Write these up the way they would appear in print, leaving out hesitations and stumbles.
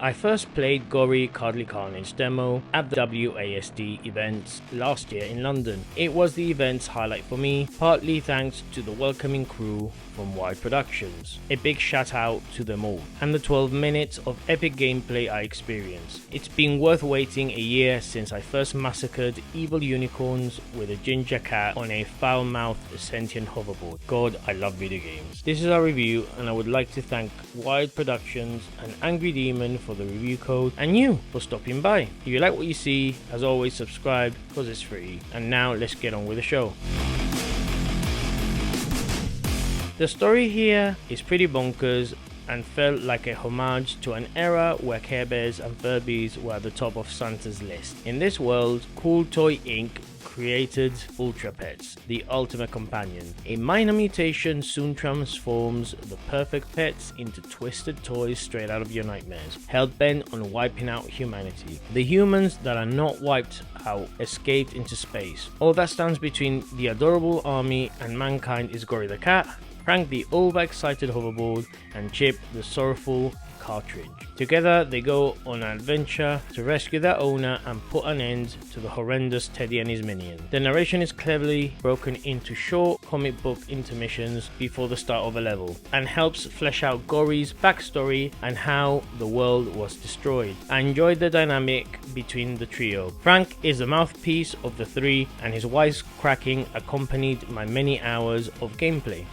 I first played Gori Cuddly Carnage demo at the WASD event last year in London. It was the event's highlight for me, partly thanks to the welcoming crew from Wild Productions. A big shout out to them all, and the 12 minutes of epic gameplay I experienced. It's been worth waiting a year since I first massacred evil unicorns with a ginger cat on a foul-mouthed sentient hoverboard. God, I love video games. This is our review, and I would like to thank Wild Productions and Angry Demon for the review code, and you for stopping by. If you like what you see, as always, subscribe because it's free. And now let's get on with the show. The story here is pretty bonkers and felt like a homage to an era where Care Bears and Furbies were at the top of Santa's list. In this world, Cool Toy Inc. created Ultra Pets, the ultimate companion. A minor mutation soon transforms the perfect pets into twisted toys straight out of your nightmares, hell-bent on wiping out humanity. The humans that are not wiped out escaped into space. All that stands between the adorable army and mankind is Gori the cat, Frank the overexcited hoverboard, and Chip the sorrowful cartridge. Together they go on an adventure to rescue their owner and put an end to the horrendous Teddy and his minions. The narration is cleverly broken into short comic book intermissions before the start of a level, and helps flesh out Gori's backstory and how the world was destroyed. I enjoyed the dynamic between the trio. Frank is the mouthpiece of the three, and his wisecracking accompanied my many hours of gameplay.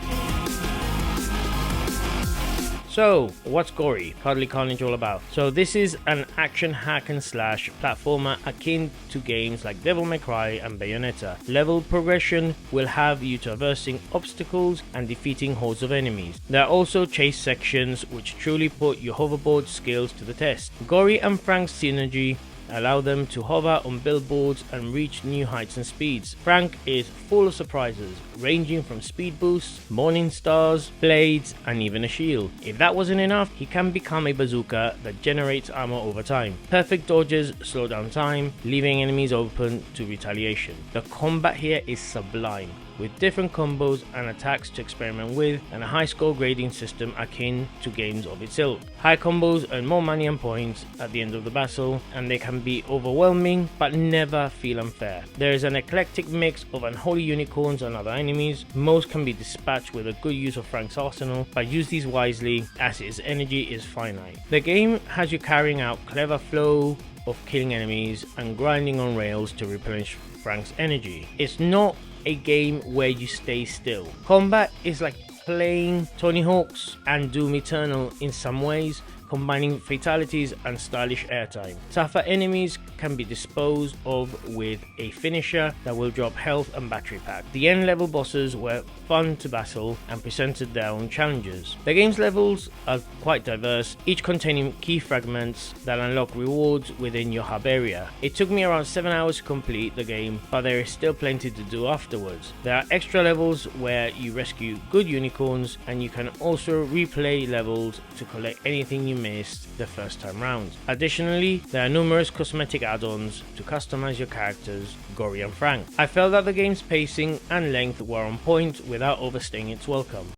So, what's Gori Cuddly Carnage all about? So this is an action hack and slash platformer akin to games like Devil May Cry and Bayonetta. Level progression will have you traversing obstacles and defeating hordes of enemies. There are also chase sections which truly put your hoverboard skills to the test. Gori and Frank's synergy allow them to hover on billboards and reach new heights and speeds. Frank is full of surprises, ranging from speed boosts, morning stars, blades, and even a shield. If that wasn't enough, he can become a bazooka that generates armor over time. Perfect dodges slow down time, leaving enemies open to retaliation. The combat here is sublime, with different combos and attacks to experiment with, and a high score grading system akin to games of its ilk. High combos earn more money and points at the end of the battle, and they can be overwhelming but never feel unfair. There is an eclectic mix of unholy unicorns and other enemies. Most can be dispatched with a good use of Frank's arsenal, but use these wisely as his energy is finite. The game has you carrying out clever flow of killing enemies and grinding on rails to replenish Frank's energy. It's not a game where you stay still. Combat is like playing Tony Hawk's and Doom Eternal in some ways, combining fatalities and stylish airtime. Tougher enemies can be disposed of with a finisher that will drop health and battery pack. The end level bosses were fun to battle and presented their own challenges. The game's levels are quite diverse, each containing key fragments that unlock rewards within your hub area. It took me around 7 hours to complete the game, but there is still plenty to do afterwards. There are extra levels where you rescue good unicorns, and you can also replay levels to collect anything you missed the first time round. Additionally, there are numerous cosmetic add-ons to customize your characters, Gori and Frank. I felt that the game's pacing and length were on point without overstaying its welcome.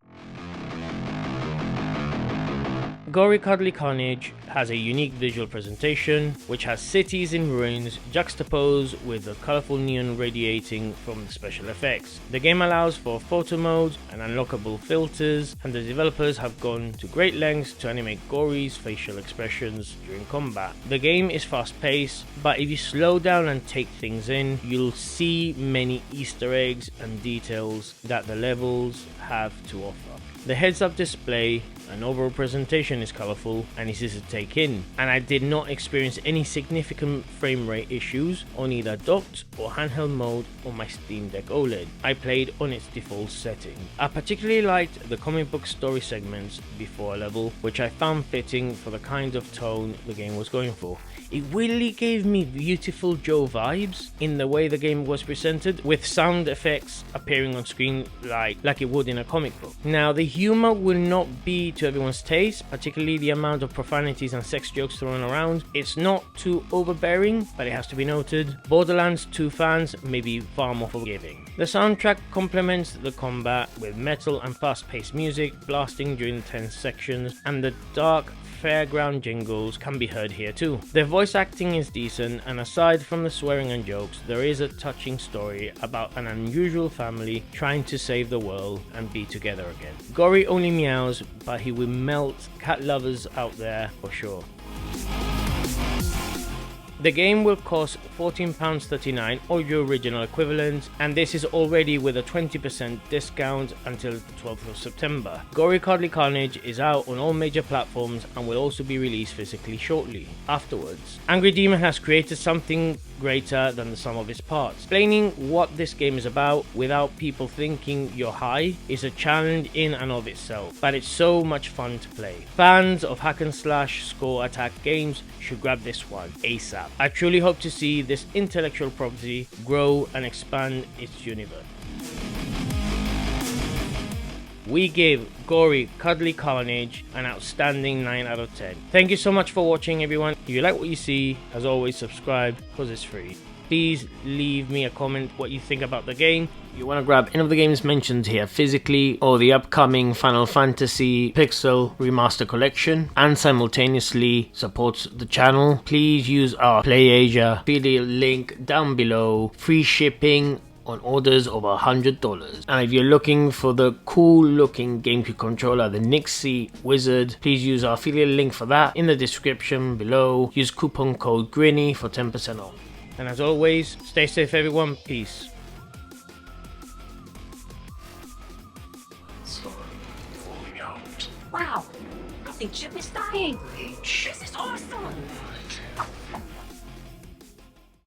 Gori Cuddly Carnage has a unique visual presentation, which has cities in ruins juxtaposed with the colourful neon radiating from the special effects. The game allows for photo mode and unlockable filters, and the developers have gone to great lengths to animate Gori's facial expressions during combat. The game is fast paced, but if you slow down and take things in, you'll see many Easter eggs and details that the levels have to offer. The heads-up display and overall presentation is colourful and easy to take in, and I did not experience any significant frame rate issues on either docked or handheld mode on my Steam Deck OLED. I played on its default setting. I particularly liked the comic book story segments before a level, which I found fitting for the kind of tone the game was going for. It really gave me Beautiful Joe vibes in the way the game was presented, with sound effects appearing on screen like it would in a comic book. Now, the humour will not be to everyone's taste, particularly the amount of profanities and sex jokes thrown around. It's not too overbearing, but it has to be noted. Borderlands 2 fans may be far more forgiving. The soundtrack complements the combat with metal and fast-paced music blasting during the tense sections, and the dark, fairground jingles can be heard here too. Their voice acting is decent, and aside from the swearing and jokes, there is a touching story about an unusual family trying to save the world and be together again. Gori only meows, but he will melt cat lovers out there for sure. The game will cost £14.39 or your original equivalent, and this is already with a 20% discount until 12th of September. Gori Cuddly Carnage is out on all major platforms and will also be released physically shortly afterwards. Angry Demon has created something greater than the sum of its parts. Explaining what this game is about without people thinking you're high is a challenge in and of itself, but it's so much fun to play. Fans of hack and slash score attack games should grab this one ASAP. I truly hope to see this intellectual property grow and expand its universe. We give Gori Cuddly Carnage an outstanding 9 out of 10. Thank you so much for watching, everyone. If you like what you see, as always, subscribe because it's free. Please leave me a comment what you think about the game. If you want to grab any of the games mentioned here physically, or the upcoming Final Fantasy Pixel Remaster Collection, and simultaneously support the channel, please use our PlayAsia affiliate link down below. Free shipping on orders over $100. And if you're looking for the cool looking GameCube controller, the Nixie Wizard, please use our affiliate link for that in the description below. Use coupon code GRINNY for 10% off. And as always, stay safe everyone, peace. Sorry, falling out. Wow, I think Chip is dying. This is awesome.